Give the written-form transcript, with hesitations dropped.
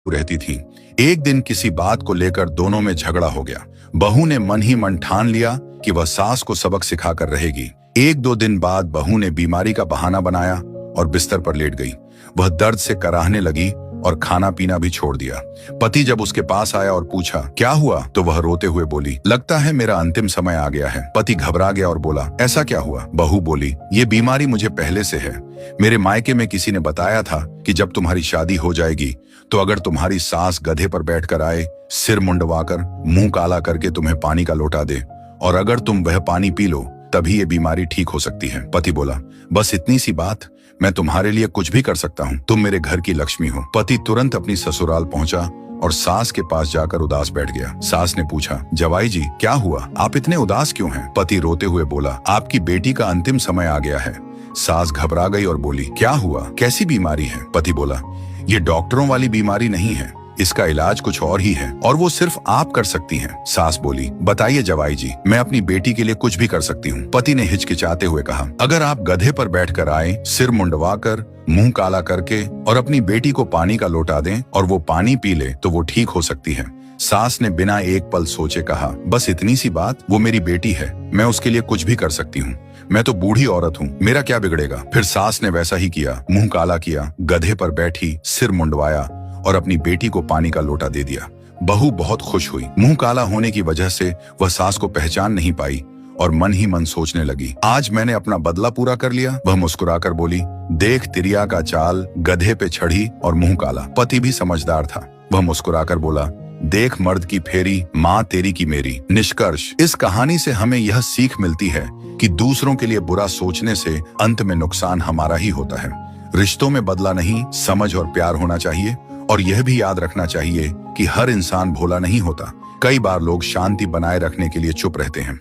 रहती थी। एक दिन किसी बात को लेकर दोनों में झगड़ा हो गया। बहू ने मन ही मन ठान लिया कि वह सास को सबक सिखाकर रहेगी। एक दो दिन बाद बहू ने बीमारी का बहाना बनाया और बिस्तर पर लेट गई। वह दर्द से कराहने लगी और खाना पीना भी छोड़ दिया। पति जब उसके पास आया और पूछा क्या हुआ, तो वह रोते हुए बोली, लगता है मेरा अंतिम समय आ गया है। पति घबरा गया और बोला, ऐसा क्या हुआ? बहू बोली, ये बीमारी मुझे पहले से है। मेरे मायके में किसी ने बताया था कि जब तुम्हारी शादी हो जाएगी तो अगर तुम्हारी सास गधे पर बैठकर आए, सिर मुंडवाकर, मुंह काला करके तुम्हें पानी का लोटा दे, और अगर तुम वह पानी पी लो तभी ये बीमारी ठीक हो सकती है। पति बोला, बस इतनी सी बात, मैं तुम्हारे लिए कुछ भी कर सकता हूँ, तुम मेरे घर की लक्ष्मी हो। पति तुरंत अपनी ससुराल पहुंचा और सास के पास जाकर उदास बैठ गया। सास ने पूछा, जवाई जी क्या हुआ, आप इतने उदास क्यों हैं? पति रोते हुए बोला, आपकी बेटी का अंतिम समय आ गया है। सास घबरा गई और बोली, क्या हुआ, कैसी बीमारी है? पति बोला, ये डॉक्टरों वाली बीमारी नहीं है, इसका इलाज कुछ और ही है और वो सिर्फ आप कर सकती हैं। सास बोली, बताइए जवाई जी, मैं अपनी बेटी के लिए कुछ भी कर सकती हूँ। पति ने हिचकिचाते हुए कहा, अगर आप गधे पर बैठकर आए, सिर मुंडवाकर, मुंह काला करके और अपनी बेटी को पानी का लोटा दें और वो पानी पी ले तो वो ठीक हो सकती है। सास ने बिना एक पल सोचे कहा, बस इतनी सी बात, वो मेरी बेटी है, मैं उसके लिए कुछ भी कर सकती हूँ, मैं तो बूढ़ी औरत हूँ, मेरा क्या बिगड़ेगा? फिर सास ने वैसा ही किया, मुंह काला किया, गधे पर बैठी, सिर मुंडवाया और अपनी बेटी को पानी का लोटा दे दिया। बहू बहुत खुश हुई। मुंह काला होने की वजह से वह सास को पहचान नहीं पाई और मन ही मन सोचने लगी, आज मैंने अपना बदला पूरा कर लिया। वह मुस्कुराकर बोली, देख तिरिया का चाल, गधे पे चढ़ी और मुंह काला। पति भी समझदार था, वह मुस्कुराकर बोला, देख मर्द की फेरी, माँ तेरी की मेरी। निष्कर्ष, इस कहानी से हमें यह सीख मिलती है कि दूसरों के लिए बुरा सोचने से अंत में नुकसान हमारा ही होता है। रिश्तों में बदला नहीं, समझ और प्यार होना चाहिए। और यह भी याद रखना चाहिए कि हर इंसान भोला नहीं होता। कई बार लोग शांति बनाए रखने के लिए चुप रहते हैं।